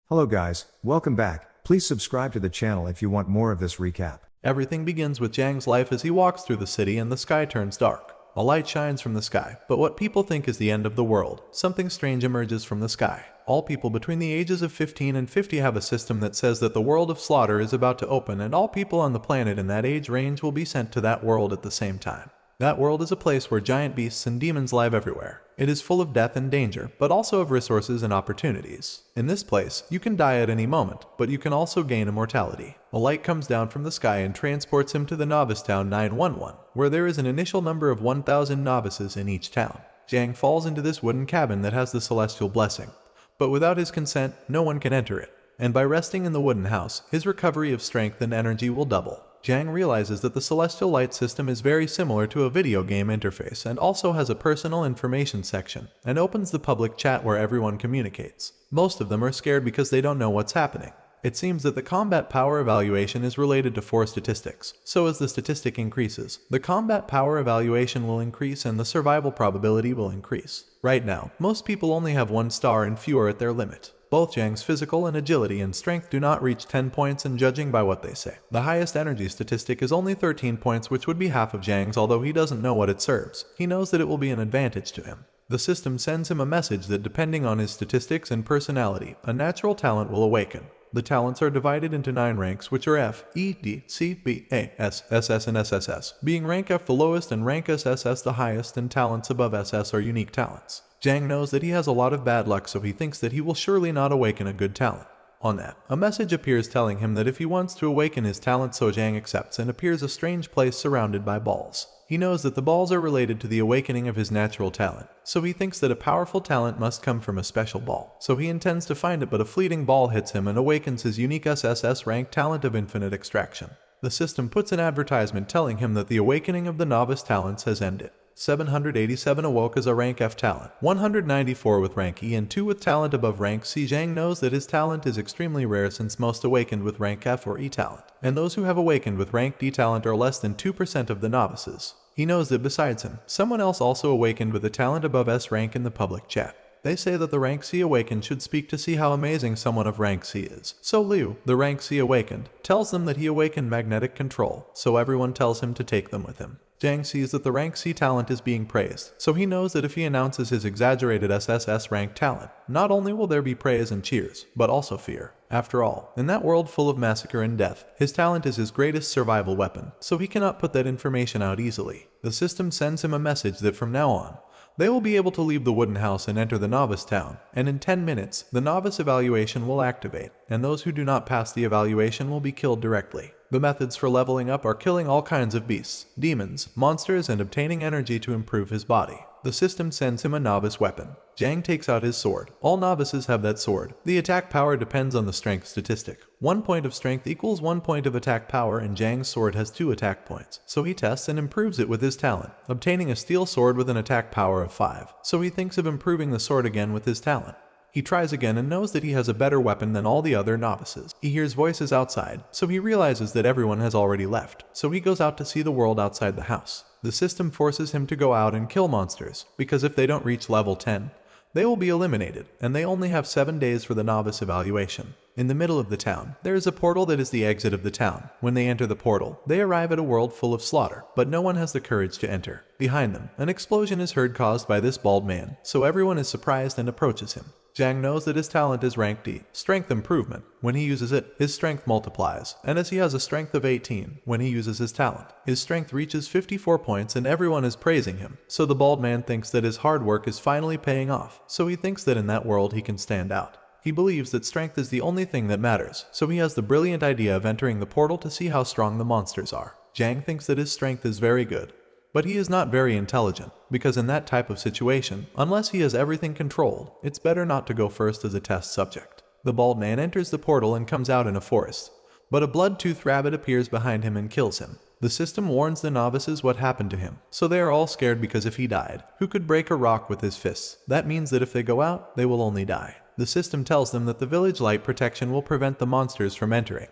Hello guys, welcome back. Please subscribe to the channel if you want more of this recap. Everything begins with Jang's life as he walks through the city and the sky turns dark. A light shines from the sky, but what people think is the end of the world. Something strange emerges from the sky. All people between the ages of 15 and 50 have a system that says that the world of slaughter is about to open and all people on the planet in that age range will be sent to that world at the same time. That world is a place where giant beasts and demons live everywhere. It is full of death and danger, but also of resources and opportunities. In this place, you can die at any moment, but you can also gain immortality. A light comes down from the sky and transports him to the novice town 911, where there is an initial number of 1,000 novices in each town. Jang falls into this wooden cabin that has the celestial blessing, but without his consent, no one can enter it. And by resting in the wooden house, his recovery of strength and energy will double. Jang realizes that the celestial light system is very similar to a video game interface and also has a personal information section, and opens the public chat where everyone communicates. Most of them are scared because they don't know what's happening. It seems that the combat power evaluation is related to 4 statistics, so as the statistic increases, the combat power evaluation will increase and the survival probability will increase. Right now, most people only have 1 star and few are at their limit. Both Jang's physical and agility and strength do not reach 10 points, and judging by what they say, the highest energy statistic is only 13 points, which would be half of Jang's, although he doesn't know what it serves. He knows that it will be an advantage to him. The system sends him a message that depending on his statistics and personality, a natural talent will awaken. The talents are divided into 9 ranks, which are F, E, D, C, B, A, S, SS, and SSS, being rank F the lowest and rank SSS the highest, and talents above SS are unique talents. Jang knows that he has a lot of bad luck, so he thinks that he will surely not awaken a good talent. On that, a message appears telling him that if he wants to awaken his talent, so Jang accepts and appears a strange place surrounded by balls. He knows that the balls are related to the awakening of his natural talent, so he thinks that a powerful talent must come from a special ball. So he intends to find it, but a fleeting ball hits him and awakens his unique SSS rank talent of infinite extraction. The system puts an advertisement telling him that the awakening of the novice talents has ended. 787 awoke as a rank F talent, 194 with rank E and 2 with talent above rank C. Jang knows that his talent is extremely rare since most awakened with rank F or E talent, and those who have awakened with rank D talent are less than 2% of the novices. He knows that besides him, someone else also awakened with a talent above S rank in the public chat. They say that the rank C awakened should speak to see how amazing someone of rank C is. So Liu, the rank C awakened, tells them that he awakened magnetic control, so everyone tells him to take them with him. Jang sees that the rank C talent is being praised, so he knows that if he announces his exaggerated SSS rank talent, not only will there be praise and cheers, but also fear. After all, in that world full of massacre and death, his talent is his greatest survival weapon, so he cannot put that information out easily. The system sends him a message that from now on, they will be able to leave the wooden house and enter the novice town, and in 10 minutes, the novice evaluation will activate, and those who do not pass the evaluation will be killed directly. The methods for leveling up are killing all kinds of beasts, demons, monsters, and obtaining energy to improve his body. The system sends him a novice weapon. Jang takes out his sword. All novices have that sword. The attack power depends on the strength statistic. 1 point of strength equals 1 point of attack power, and Jang's sword has 2 attack points. So he tests and improves it with his talent, obtaining a steel sword with an attack power of 5. So he thinks of improving the sword again with his talent. He tries again and knows that he has a better weapon than all the other novices. He hears voices outside, so he realizes that everyone has already left. So he goes out to see the world outside the house. The system forces him to go out and kill monsters, because if they don't reach level 10, they will be eliminated, and they only have 7 days for the novice evaluation. In the middle of the town, there is a portal that is the exit of the town. When they enter the portal, they arrive at a world full of slaughter, but no one has the courage to enter. Behind them, an explosion is heard caused by this bald man, so everyone is surprised and approaches him. Jang knows that his talent is rank D, strength improvement. When he uses it, his strength multiplies, and as he has a strength of 18, when he uses his talent, his strength reaches 54 points and everyone is praising him. So the bald man thinks that his hard work is finally paying off, so he thinks that in that world he can stand out. He believes that strength is the only thing that matters, so he has the brilliant idea of entering the portal to see how strong the monsters are. Jang thinks that his strength is very good, but he is not very intelligent, because in that type of situation, unless he has everything controlled, it's better not to go first as a test subject. The bald man enters the portal and comes out in a forest, but a blood-toothed rabbit appears behind him and kills him. The system warns the novices what happened to him, so they are all scared because if he died, who could break a rock with his fists? That means that if they go out, they will only die. The system tells them that the village light protection will prevent the monsters from entering.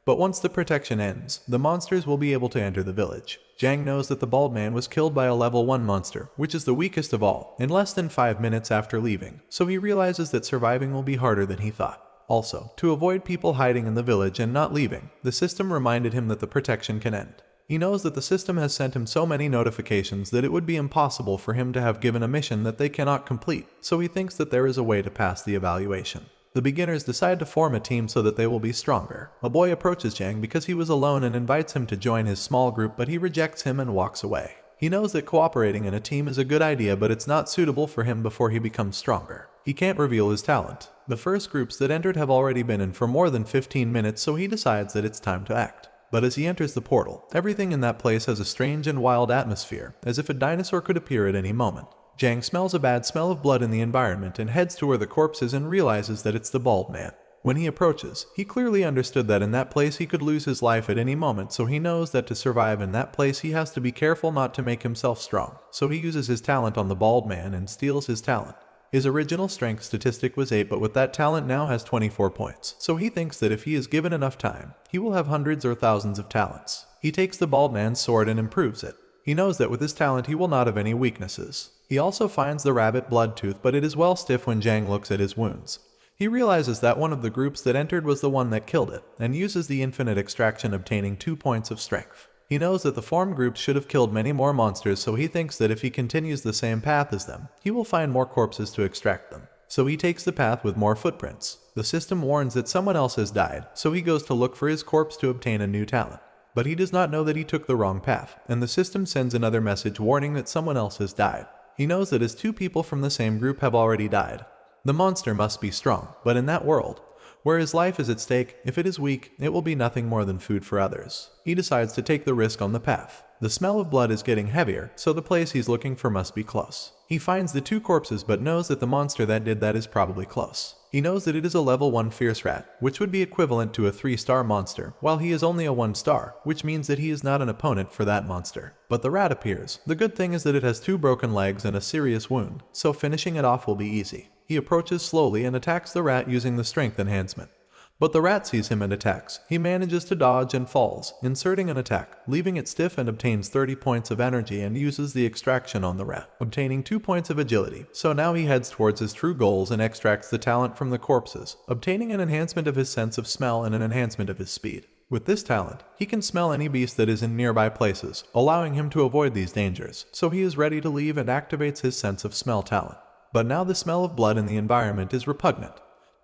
But once the protection ends, the monsters will be able to enter the village. Jang knows that the bald man was killed by a level 1 monster, which is the weakest of all, in less than 5 minutes after leaving, so he realizes that surviving will be harder than he thought. Also, to avoid people hiding in the village and not leaving, the system reminded him that the protection can end. He knows that the system has sent him so many notifications that it would be impossible for him to have given a mission that they cannot complete, so he thinks that there is a way to pass the evaluation. The beginners decide to form a team so that they will be stronger. A boy approaches Jang because he was alone and invites him to join his small group, but he rejects him and walks away. He knows that cooperating in a team is a good idea, but it's not suitable for him before he becomes stronger. He can't reveal his talent. The first groups that entered have already been in for more than 15 minutes, so he decides that it's time to act. But as he enters the portal, everything in that place has a strange and wild atmosphere, as if a dinosaur could appear at any moment. Jang smells a bad smell of blood in the environment and heads to where the corpse is and realizes that it's the bald man. When he approaches, he clearly understood that in that place he could lose his life at any moment, so he knows that to survive in that place he has to be careful not to make himself strong. So he uses his talent on the bald man and steals his talent. His original strength statistic was 8, but with that talent now has 24 points, so he thinks that if he is given enough time, he will have hundreds or thousands of talents. He takes the bald man's sword and improves it. He knows that with his talent he will not have any weaknesses. He also finds the rabbit blood tooth, but it is well stiff when Jang looks at his wounds. He realizes that one of the groups that entered was the one that killed it, and uses the infinite extraction, obtaining 2 points of strength. He knows that the formed groups should have killed many more monsters, so he thinks that if he continues the same path as them, he will find more corpses to extract them. So he takes the path with more footprints. The system warns that someone else has died, so he goes to look for his corpse to obtain a new talent. But he does not know that he took the wrong path, and the system sends another message warning that someone else has died. He knows that as 2 people from the same group have already died. The monster must be strong, but in that world, where his life is at stake, if it is weak, it will be nothing more than food for others. He decides to take the risk on the path. The smell of blood is getting heavier, so the place he's looking for must be close. He finds the 2 corpses but knows that the monster that did that is probably close. He knows that it is a level 1 fierce rat, which would be equivalent to a 3-star monster, while he is only a 1-star, which means that he is not an opponent for that monster. But the rat appears. The good thing is that it has 2 broken legs and a serious wound, so finishing it off will be easy. He approaches slowly and attacks the rat using the strength enhancement. But the rat sees him and attacks. He manages to dodge and falls, inserting an attack, leaving it stiff, and obtains 30 points of energy and uses the extraction on the rat, obtaining 2 points of agility. So now he heads towards his true goals and extracts the talent from the corpses, obtaining an enhancement of his sense of smell and an enhancement of his speed. With this talent, he can smell any beast that is in nearby places, allowing him to avoid these dangers, so he is ready to leave and activates his sense of smell talent. But now the smell of blood in the environment is repugnant.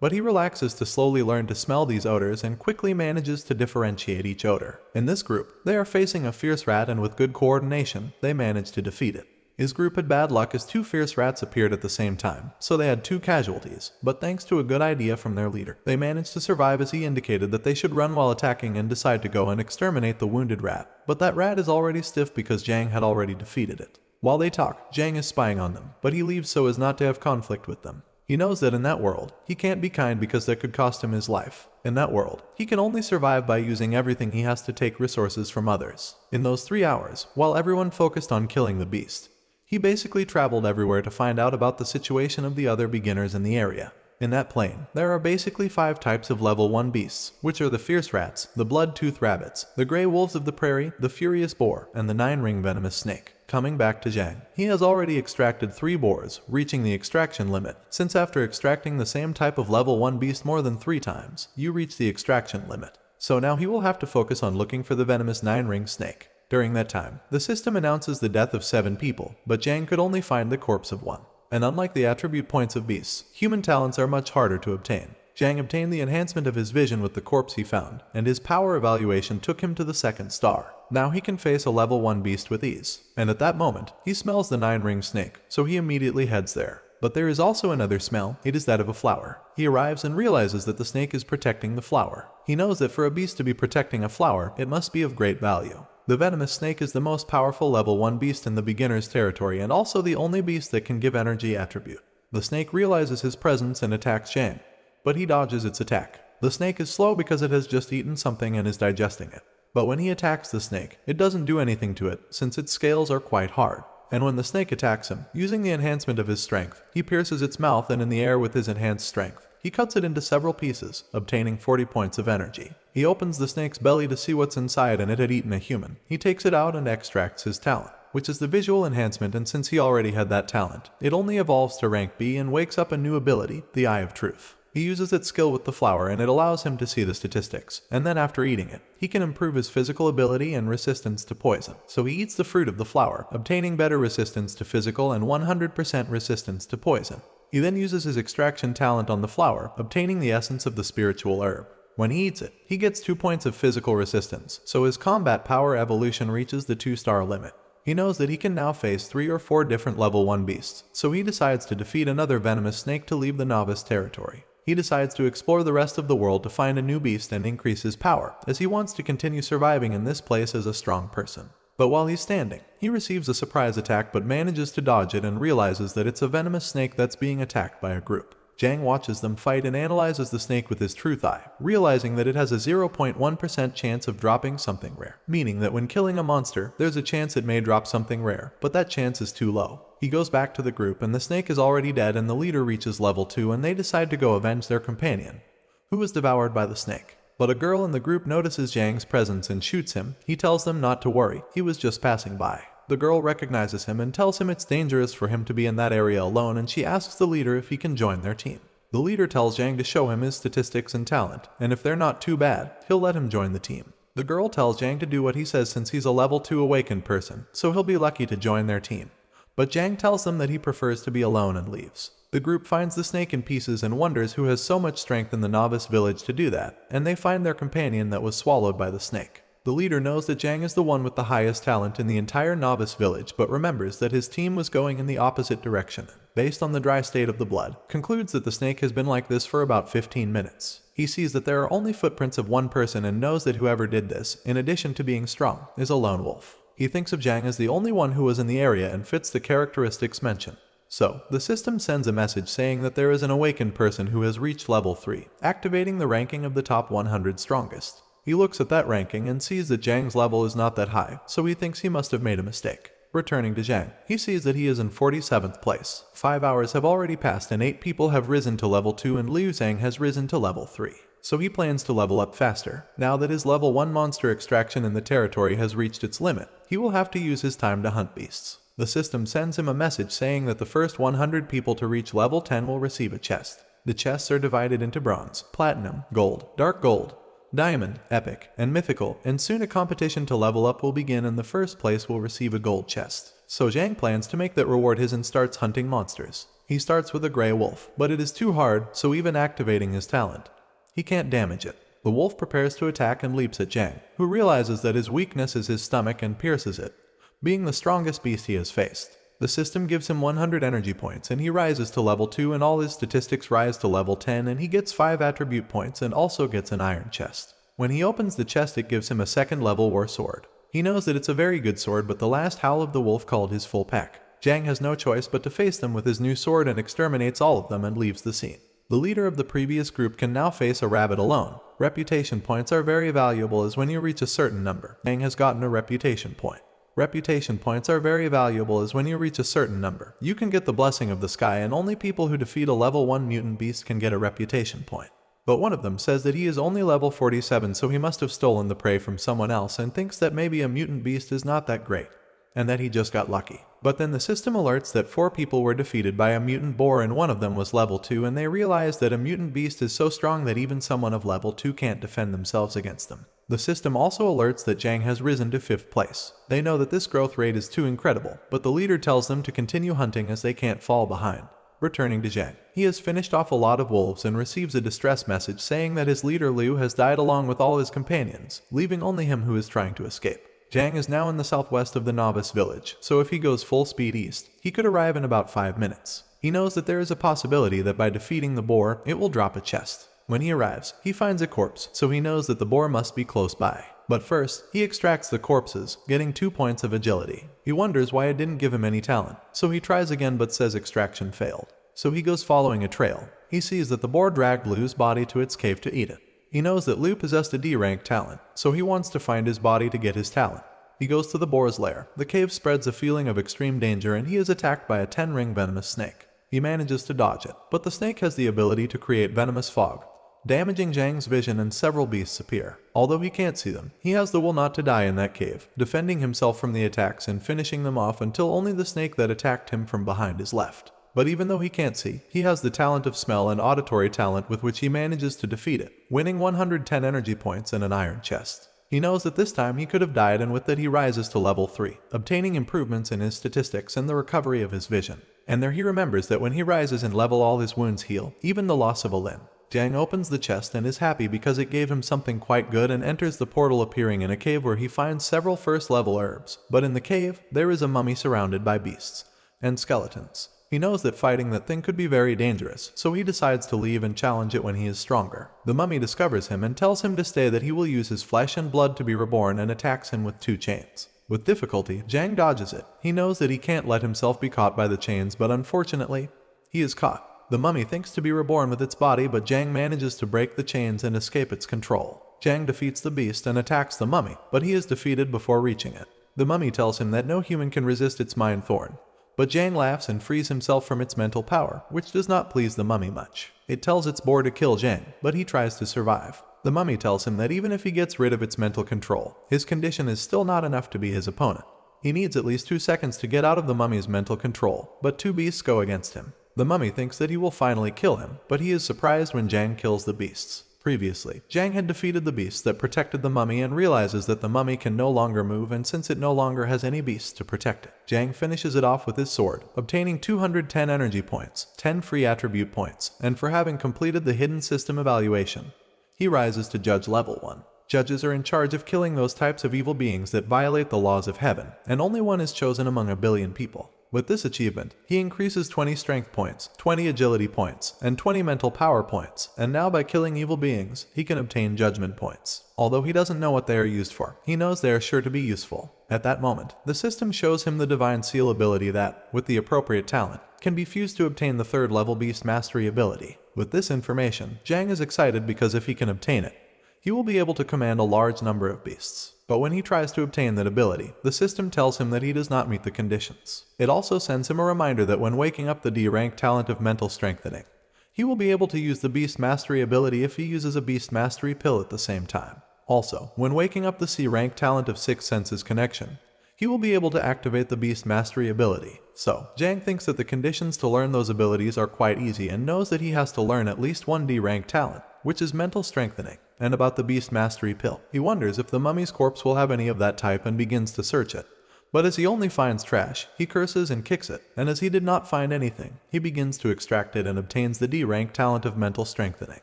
But he relaxes to slowly learn to smell these odors and quickly manages to differentiate each odor. In this group, they are facing a fierce rat, and with good coordination, they manage to defeat it. His group had bad luck as 2 fierce rats appeared at the same time, so they had 2 casualties, but thanks to a good idea from their leader, they managed to survive as he indicated that they should run while attacking and decide to go and exterminate the wounded rat. But that rat is already stiff because Jang had already defeated it. While they talk, Jang is spying on them, but he leaves so as not to have conflict with them. He knows that in that world, he can't be kind because that could cost him his life. In that world, he can only survive by using everything he has to take resources from others. In those 3 hours, while everyone focused on killing the beast, he basically traveled everywhere to find out about the situation of the other beginners in the area. In that plane, there are basically 5 types of level 1 beasts, which are the fierce rats, the blood-toothed rabbits, the gray wolves of the prairie, the furious boar, and the 9-ring venomous snake. Coming back to Jang, he has already extracted 3 boars, reaching the extraction limit, since after extracting the same type of level 1 beast more than 3 times, you reach the extraction limit. So now he will have to focus on looking for the venomous 9-ring snake. During that time, the system announces the death of 7 people, but Jang could only find the corpse of 1. And unlike the attribute points of beasts, human talents are much harder to obtain. Jang obtained the enhancement of his vision with the corpse he found, and his power evaluation took him to the 2nd star. Now he can face a level 1 beast with ease. And at that moment, he smells the 9-ring snake, so he immediately heads there. But there is also another smell. It is that of a flower. He arrives and realizes that the snake is protecting the flower. He knows that for a beast to be protecting a flower, it must be of great value. The venomous snake is the most powerful level 1 beast in the beginner's territory, and also the only beast that can give energy attribute. The snake realizes his presence and attacks Jang, but he dodges its attack. The snake is slow because it has just eaten something and is digesting it. But when he attacks the snake, it doesn't do anything to it, since its scales are quite hard. And when the snake attacks him, using the enhancement of his strength, he pierces its mouth, and in the air with his enhanced strength, he cuts it into several pieces, obtaining 40 points of energy. He opens the snake's belly to see what's inside, and it had eaten a human. He takes it out and extracts his talent, which is the visual enhancement, and since he already had that talent, it only evolves to rank B and wakes up a new ability, the Eye of Truth. He uses its skill with the flower and it allows him to see the statistics, and then after eating it, he can improve his physical ability and resistance to poison. So he eats the fruit of the flower, obtaining better resistance to physical and 100% resistance to poison. He then uses his extraction talent on the flower, obtaining the essence of the spiritual herb. When he eats it, he gets 2 points of physical resistance, so his combat power evolution reaches the 2-star limit. He knows that he can now face 3 or 4 different level 1 beasts, so he decides to defeat another venomous snake to leave the novice territory. He decides to explore the rest of the world to find a new beast and increase his power, as he wants to continue surviving in this place as a strong person. But while he's standing, he receives a surprise attack but manages to dodge it and realizes that it's a venomous snake that's being attacked by a group. Jang watches them fight and analyzes the snake with his truth eye, realizing that it has a 0.1% chance of dropping something rare, meaning that when killing a monster, there's a chance it may drop something rare, but that chance is too low. He goes back to the group and the snake is already dead and the leader reaches level 2 and they decide to go avenge their companion, who was devoured by the snake. But a girl in the group notices Jang's presence and shoots him. He tells them not to worry, he was just passing by. The girl recognizes him and tells him it's dangerous for him to be in that area alone, and she asks the leader if he can join their team. The leader tells Jang to show him his statistics and talent, and if they're not too bad, he'll let him join the team. The girl tells Jang to do what he says since he's a level 2 awakened person, so he'll be lucky to join their team. But Jang tells them that he prefers to be alone and leaves. The group finds the snake in pieces and wonders who has so much strength in the novice village to do that, and they find their companion that was swallowed by the snake. The leader knows that Jang is the one with the highest talent in the entire novice village, but remembers that his team was going in the opposite direction. Based on the dry state of the blood, concludes that the snake has been like this for about 15 minutes. He sees that there are only footprints of one person and knows that whoever did this, in addition to being strong, is a lone wolf. He thinks of Jang as the only one who was in the area and fits the characteristics mentioned. So, the system sends a message saying that there is an awakened person who has reached level 3, activating the ranking of the top 100 strongest. He looks at that ranking and sees that Jang's level is not that high, so he thinks he must have made a mistake. Returning to Jang, he sees that he is in 47th place. 5 hours have already passed and 8 people have risen to level 2 and Liu Zhang has risen to level 3. So he plans to level up faster. Now that his level 1 monster extraction in the territory has reached its limit, he will have to use his time to hunt beasts. The system sends him a message saying that the first 100 people to reach level 10 will receive a chest. The chests are divided into bronze, platinum, gold, dark gold, diamond, epic, and mythical, and soon a competition to level up will begin and the first place will receive a gold chest. So Jang plans to make that reward his and starts hunting monsters. He starts with a gray wolf, but it is too hard, so even activating his talent, he can't damage it. The wolf prepares to attack and leaps at Jang, who realizes that his weakness is his stomach and pierces it, being the strongest beast he has faced. The system gives him 100 energy points and he rises to level 2 and all his statistics rise to level 10 and he gets 5 attribute points and also gets an iron chest. When he opens the chest it gives him a second level war sword. He knows that it's a very good sword but the last howl of the wolf called his full pack. Jang has no choice but to face them with his new sword and exterminates all of them and leaves the scene. The leader of the previous group can now face a rabbit alone. Reputation points are very valuable as when you reach a certain number. Jang has gotten a reputation point. Reputation points are very valuable as when you reach a certain number. You can get the blessing of the sky and only people who defeat a level 1 mutant beast can get a reputation point. But one of them says that he is only level 47 so he must have stolen the prey from someone else and thinks that maybe a mutant beast is not that great, and that he just got lucky. But then the system alerts that 4 people were defeated by a mutant boar and one of them was level 2 and they realize that a mutant beast is so strong that even someone of level 2 can't defend themselves against them. The system also alerts that Jang has risen to 5th place. They know that this growth rate is too incredible, but the leader tells them to continue hunting as they can't fall behind. Returning to Jang, he has finished off a lot of wolves and receives a distress message saying that his leader Liu has died along with all his companions, leaving only him who is trying to escape. Jang is now in the southwest of the novice village, so if he goes full speed east, he could arrive in about 5 minutes. He knows that there is a possibility that by defeating the boar, it will drop a chest. When he arrives, he finds a corpse, so he knows that the boar must be close by. But first, he extracts the corpses, getting 2 points of agility. He wonders why it didn't give him any talent, so he tries again but says extraction failed. So he goes following a trail. He sees that the boar dragged Liu's body to its cave to eat it. He knows that Liu possessed a D-rank talent, so he wants to find his body to get his talent. He goes to the boar's lair. The cave spreads a feeling of extreme danger and he is attacked by a 10-ring venomous snake. He manages to dodge it, but the snake has the ability to create venomous fog, damaging Jang's vision and several beasts appear. Although he can't see them, he has the will not to die in that cave, defending himself from the attacks and finishing them off until only the snake that attacked him from behind is left. But even though he can't see, he has the talent of smell and auditory talent with which he manages to defeat it, winning 110 energy points and an iron chest. He knows that this time he could have died, and with that he rises to level 3, obtaining improvements in his statistics and the recovery of his vision. And there he remembers that when he rises in level all his wounds heal, even the loss of a limb. Jang opens the chest and is happy because it gave him something quite good, and enters the portal, appearing in a cave where he finds several first level herbs. But in the cave, there is a mummy surrounded by beasts and skeletons. He knows that fighting that thing could be very dangerous, so he decides to leave and challenge it when he is stronger. The mummy discovers him and tells him to stay, that he will use his flesh and blood to be reborn, and attacks him with 2 chains. With difficulty, Jang dodges it. He knows that he can't let himself be caught by the chains, but unfortunately, he is caught. The mummy thinks to be reborn with its body, but Jang manages to break the chains and escape its control. Jang defeats the beast and attacks the mummy, but he is defeated before reaching it. The mummy tells him that no human can resist its mind thorn. But Jang laughs and frees himself from its mental power, which does not please the mummy much. It tells its boar to kill Jang, but he tries to survive. The mummy tells him that even if he gets rid of its mental control, his condition is still not enough to be his opponent. He needs at least 2 seconds to get out of the mummy's mental control, but 2 beasts go against him. The mummy thinks that he will finally kill him, but he is surprised when Jang kills the beasts. Previously, Jang had defeated the beasts that protected the mummy, and realizes that the mummy can no longer move, and since it no longer has any beasts to protect it, Jang finishes it off with his sword, obtaining 210 energy points, 10 free attribute points, and for having completed the hidden system evaluation, he rises to judge level 1. Judges are in charge of killing those types of evil beings that violate the laws of heaven, and only one is chosen among a billion people. With this achievement, he increases 20 strength points, 20 agility points, and 20 mental power points, and now by killing evil beings, he can obtain judgment points. Although he doesn't know what they are used for, he knows they are sure to be useful. At that moment, the system shows him the divine seal ability that, with the appropriate talent, can be fused to obtain the 3rd level beast mastery ability. With this information, Jang is excited because if he can obtain it, he will be able to command a large number of beasts. But when he tries to obtain that ability, the system tells him that he does not meet the conditions. It also sends him a reminder that when waking up the D-rank talent of mental strengthening, he will be able to use the beast mastery ability if he uses a beast mastery pill at the same time. Also, when waking up the C-rank talent of 6 senses connection, he will be able to activate the beast mastery ability. So, Jang thinks that the conditions to learn those abilities are quite easy, and knows that he has to learn at least 1 D-rank talent, which is mental strengthening. And about the beast mastery pill, he wonders if the mummy's corpse will have any of that type and begins to search it. But as he only finds trash, he curses and kicks it, and as he did not find anything, he begins to extract it and obtains the D-rank talent of mental strengthening.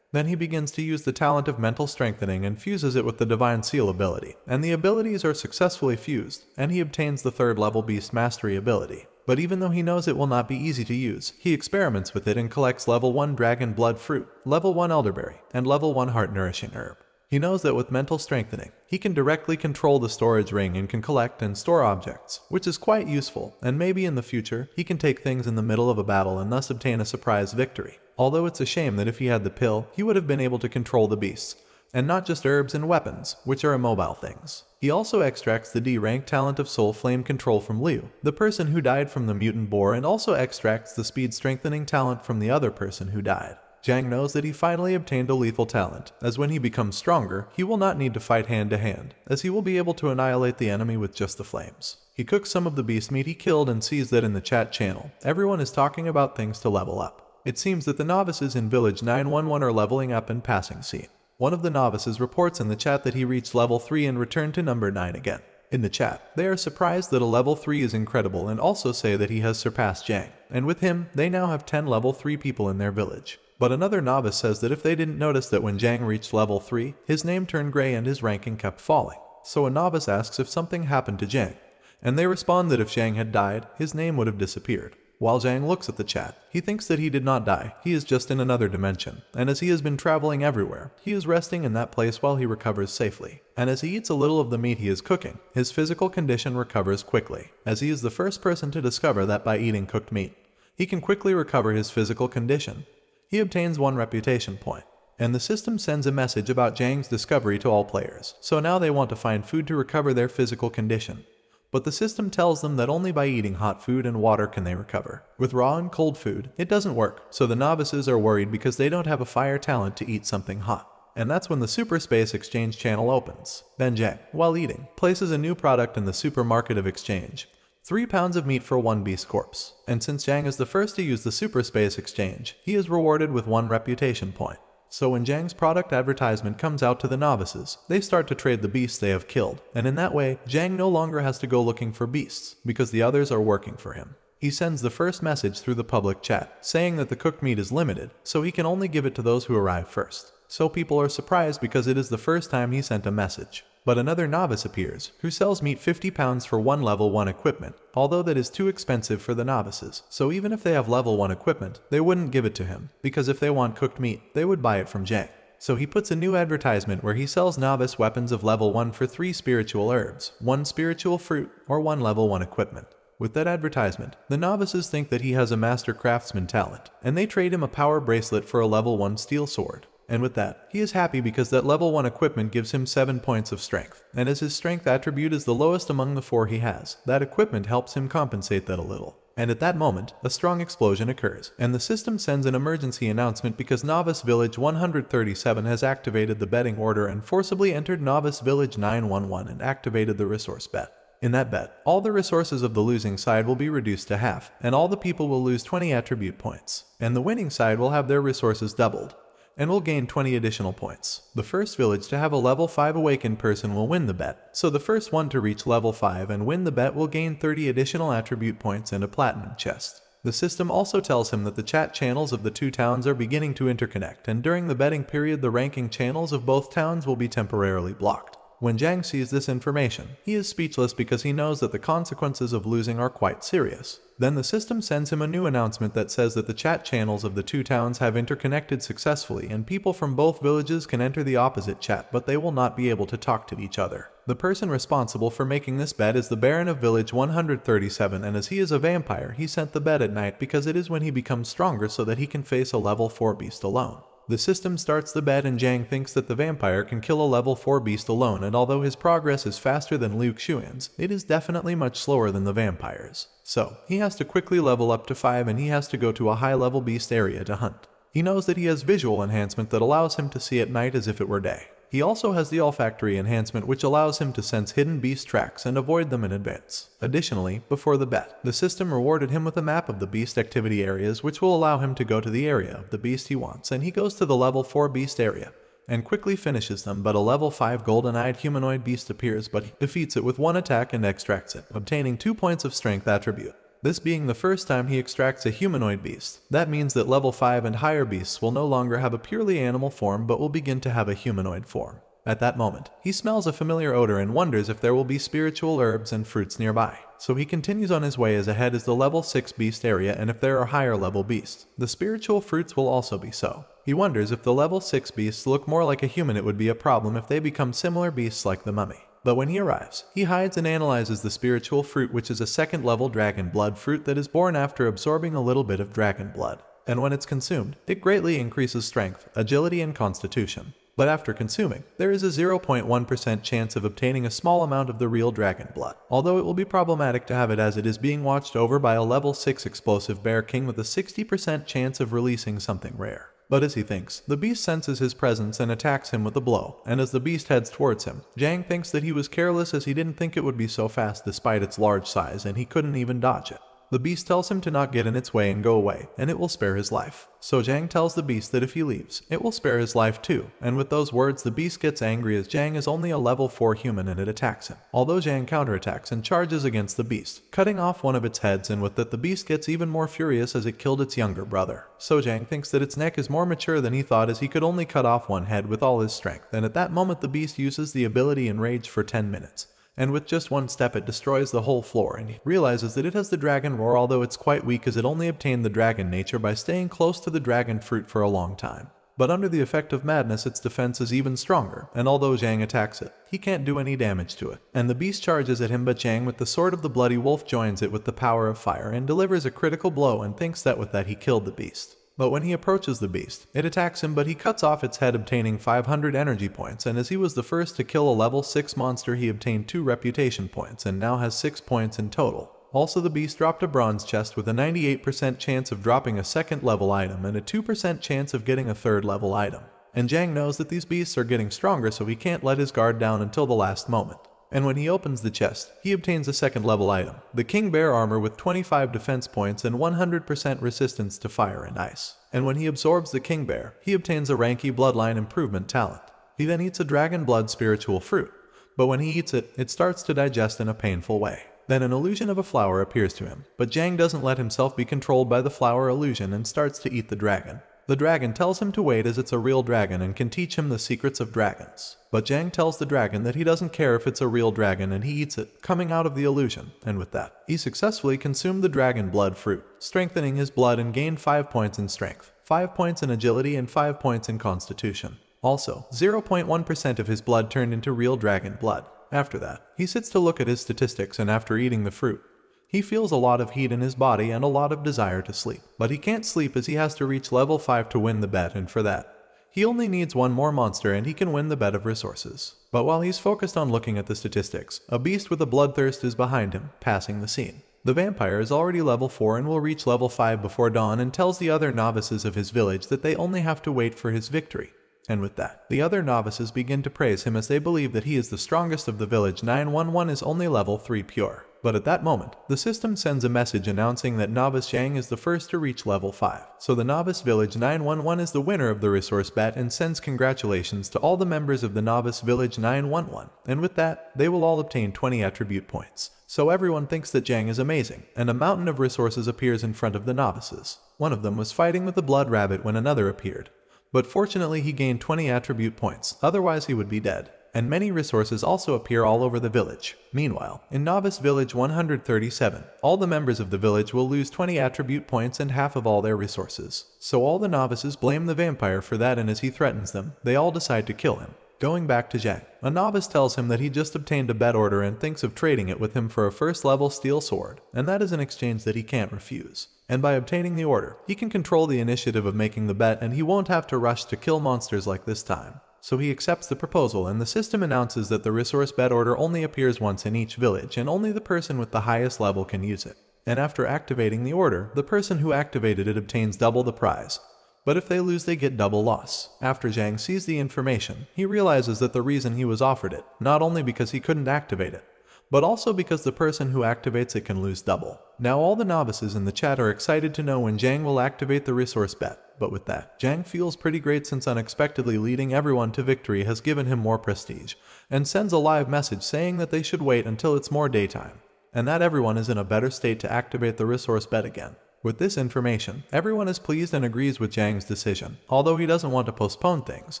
Then he begins to use the talent of mental strengthening and fuses it with the divine seal ability, and the abilities are successfully fused, and he obtains the 3rd level beast mastery ability. But even though he knows it will not be easy to use, he experiments with it and collects level 1 dragon blood fruit, level 1 elderberry, and level 1 heart nourishing herb. He knows that with mental strengthening, he can directly control the storage ring and can collect and store objects, which is quite useful, and maybe in the future, he can take things in the middle of a battle and thus obtain a surprise victory. Although it's a shame that if he had the pill, he would have been able to control the beasts, and not just herbs and weapons, which are immobile things. He also extracts the D-rank talent of soul flame control from Liu, the person who died from the mutant boar, and also extracts the speed strengthening talent from the other person who died. Jang knows that he finally obtained a lethal talent, as when he becomes stronger, he will not need to fight hand to hand, as he will be able to annihilate the enemy with just the flames. He cooks some of the beast meat he killed and sees that in the chat channel, everyone is talking about things to level up. It seems that the novices in Village 911 are leveling up and passing scene. One of the novices reports in the chat that he reached level 3 and returned to number 9 again. In the chat, they are surprised that a level 3 is incredible and also say that he has surpassed Jang, and with him, they now have 10 level 3 people in their village. But another novice says that if they didn't notice that when Jang reached level 3, his name turned gray and his ranking kept falling. So a novice asks if something happened to Jang, and they respond that if Jang had died, his name would have disappeared. While Jang looks at the chat, he thinks that he did not die, he is just in another dimension, and as he has been traveling everywhere, he is resting in that place while he recovers safely. And as he eats a little of the meat he is cooking, his physical condition recovers quickly, as he is the first person to discover that by eating cooked meat, he can quickly recover his physical condition. He obtains 1 reputation point, and the system sends a message about Jang's discovery to all players, so now they want to find food to recover their physical condition. But the system tells them that only by eating hot food and water can they recover. With raw and cold food, it doesn't work, so the novices are worried because they don't have a fire talent to eat something hot. And that's when the Super Space Exchange channel opens. Then Jang, while eating, places a new product in the supermarket of exchange. 3 pounds of meat for 1 beast corpse. And since Jang is the first to use the super space exchange, he is rewarded with 1 reputation point. So when Jang's product advertisement comes out to the novices, they start to trade the beasts they have killed, and in that way, Jang no longer has to go looking for beasts, because the others are working for him. He sends the first message through the public chat, saying that the cooked meat is limited, so he can only give it to those who arrive first. So people are surprised because it is the first time he sent a message. But another novice appears, who sells meat 50 pounds for 1 level 1 equipment, although that is too expensive for the novices, so even if they have level 1 equipment, they wouldn't give it to him, because if they want cooked meat, they would buy it from Jang. So he puts a new advertisement where he sells novice weapons of level 1 for 3 spiritual herbs, 1 spiritual fruit, or 1 level 1 equipment. With that advertisement, the novices think that he has a master craftsman talent, and they trade him a power bracelet for a level 1 steel sword. And with that, he is happy because that level 1 equipment gives him 7 points of strength, and as his strength attribute is the lowest among the 4 he has, that equipment helps him compensate that a little. And at that moment, a strong explosion occurs, and the system sends an emergency announcement because Novice Village 137 has activated the betting order and forcibly entered Novice Village 911 and activated the resource bet. In that bet, all the resources of the losing side will be reduced to half, and all the people will lose 20 attribute points, and the winning side will have their resources doubled and will gain 20 additional points. The first village to have a level 5 awakened person will win the bet, so the first one to reach level 5 and win the bet will gain 30 additional attribute points and a platinum chest. The system also tells him that the chat channels of the 2 towns are beginning to interconnect, and during the betting period the ranking channels of both towns will be temporarily blocked. When Jang sees this information, he is speechless because he knows that the consequences of losing are quite serious. Then the system sends him a new announcement that says that the chat channels of the 2 towns have interconnected successfully and people from both villages can enter the opposite chat, but they will not be able to talk to each other. The person responsible for making this bet is the Baron of Village 137, and as he is a vampire, he sent the bet at night because it is when he becomes stronger so that he can face a level 4 beast alone. The system starts the bet and Jang thinks that the vampire can kill a level 4 beast alone, and although his progress is faster than Liu Xuan's, it is definitely much slower than the vampires. So, he has to quickly level up to 5 and he has to go to a high level beast area to hunt. He knows that he has visual enhancement that allows him to see at night as if it were day. He also has the olfactory enhancement which allows him to sense hidden beast tracks and avoid them in advance. Additionally, before the bet, the system rewarded him with a map of the beast activity areas which will allow him to go to the area of the beast he wants, and he goes to the level 4 beast area and quickly finishes them, but a level 5 golden-eyed humanoid beast appears, but he defeats it with 1 attack and extracts it, obtaining 2 points of strength attribute. This being the first time he extracts a humanoid beast, that means that level 5 and higher beasts will no longer have a purely animal form but will begin to have a humanoid form. At that moment, he smells a familiar odor and wonders if there will be spiritual herbs and fruits nearby. So he continues on his way as ahead is the level 6 beast area, and if there are higher level beasts, the spiritual fruits will also be so. He wonders if the level 6 beasts look more like a human, it would be a problem if they become similar beasts like the mummy. But when he arrives, he hides and analyzes the spiritual fruit, which is a 2nd level dragon blood fruit that is born after absorbing a little bit of dragon blood. And when it's consumed, it greatly increases strength, agility and constitution. But after consuming, there is a 0.1% chance of obtaining a small amount of the real dragon blood, although it will be problematic to have it as it is being watched over by a level 6 explosive bear king with a 60% chance of releasing something rare. But as he thinks, the beast senses his presence and attacks him with a blow, and as the beast heads towards him, Jang thinks that he was careless as he didn't think it would be so fast despite its large size, and he couldn't even dodge it. The beast tells him to not get in its way and go away, and it will spare his life. So Jang tells the beast that if he leaves, it will spare his life too, and with those words the beast gets angry as Jang is only a level 4 human and it attacks him. Although Jang counterattacks and charges against the beast, cutting off one of its heads, and with that the beast gets even more furious as it killed its younger brother. So Jang thinks that its neck is more mature than he thought as he could only cut off one head with all his strength, and at that moment the beast uses the ability Enrage for 10 minutes. And with just one step it destroys the whole floor, and he realizes that it has the dragon roar, although it's quite weak as it only obtained the dragon nature by staying close to the dragon fruit for a long time. But under the effect of madness its defense is even stronger, and although Jang attacks it, he can't do any damage to it. And the beast charges at him, but Jang with the sword of the bloody wolf joins it with the power of fire and delivers a critical blow and thinks that with that he killed the beast. But when he approaches the beast, it attacks him, but he cuts off its head, obtaining 500 energy points, and as he was the first to kill a level 6 monster he obtained 2 reputation points and now has 6 points in total. Also the beast dropped a bronze chest with a 98% chance of dropping a 2nd level item and a 2% chance of getting a 3rd level item. And Jang knows that these beasts are getting stronger, so he can't let his guard down until the last moment. And when he opens the chest, he obtains a second level item, the King Bear armor with 25 defense points and 100% resistance to fire and ice. And when he absorbs the King Bear, he obtains a Ranky bloodline improvement talent. He then eats a dragon blood spiritual fruit, but when he eats it, it starts to digest in a painful way. Then an illusion of a flower appears to him, but Jang doesn't let himself be controlled by the flower illusion and starts to eat the dragon. The dragon tells him to wait as it's a real dragon and can teach him the secrets of dragons. But Jang tells the dragon that he doesn't care if it's a real dragon and he eats it, coming out of the illusion, and with that, he successfully consumed the dragon blood fruit, strengthening his blood and gained 5 points in strength, 5 points in agility and 5 points in constitution. Also, 0.1% of his blood turned into real dragon blood. After that, he sits to look at his statistics, and after eating the fruit, he feels a lot of heat in his body and a lot of desire to sleep. But he can't sleep as he has to reach level 5 to win the bet, and for that, he only needs one more monster and he can win the bet of resources. But while he's focused on looking at the statistics, a beast with a bloodthirst is behind him, passing the scene. The vampire is already level 4 and will reach level 5 before dawn, and tells the other novices of his village that they only have to wait for his victory. And with that, the other novices begin to praise him as they believe that he is the strongest of the village. 911 is only level 3 pure. But at that moment, the system sends a message announcing that Novice Jang is the first to reach level 5. So the Novice Village 911 is the winner of the resource bet and sends congratulations to all the members of the Novice Village 911. And with that, they will all obtain 20 attribute points. So everyone thinks that Jang is amazing, and a mountain of resources appears in front of the novices. One of them was fighting with the blood rabbit when another appeared. But fortunately he gained 20 attribute points, otherwise he would be dead. And many resources also appear all over the village. Meanwhile, in Novice Village 137, all the members of the village will lose 20 attribute points and half of all their resources. So all the novices blame the vampire for that, and as he threatens them, they all decide to kill him. Going back to Jang, a novice tells him that he just obtained a bet order and thinks of trading it with him for a first level steel sword, and that is an exchange that he can't refuse. And by obtaining the order, he can control the initiative of making the bet, and he won't have to rush to kill monsters like this time. So he accepts the proposal, and the system announces that the resource bet order only appears once in each village, and only the person with the highest level can use it. And after activating the order, the person who activated it obtains double the prize. But if they lose, they get double loss. After Jang sees the information, he realizes that the reason he was offered it, not only because he couldn't activate it, but also because the person who activates it can lose double. Now all the novices in the chat are excited to know when Jang will activate the resource bet. But with that, Jang feels pretty great since unexpectedly leading everyone to victory has given him more prestige, and sends a live message saying that they should wait until it's more daytime, and that everyone is in a better state to activate the resource bet again. With this information, everyone is pleased and agrees with Jang's decision, although he doesn't want to postpone things,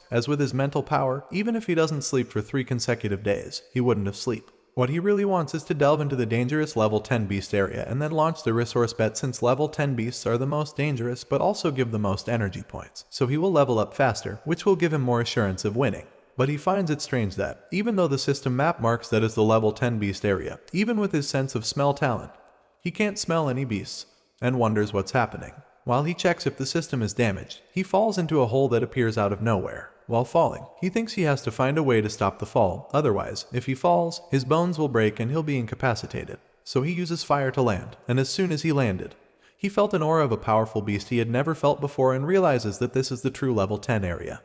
as with his mental power, even if he doesn't sleep for 3 consecutive days, he wouldn't have sleep. What he really wants is to delve into the dangerous level 10 beast area and then launch the resource bet, since level 10 beasts are the most dangerous but also give the most energy points. So he will level up faster, which will give him more assurance of winning. But he finds it strange that, even though the system map marks that as the level 10 beast area, even with his sense of smell talent, he can't smell any beasts, and wonders what's happening. While he checks if the system is damaged, he falls into a hole that appears out of nowhere. While falling, he thinks he has to find a way to stop the fall, otherwise, if he falls, his bones will break and he'll be incapacitated. So he uses fire to land, and as soon as he landed, he felt an aura of a powerful beast he had never felt before and realizes that this is the true level 10 area.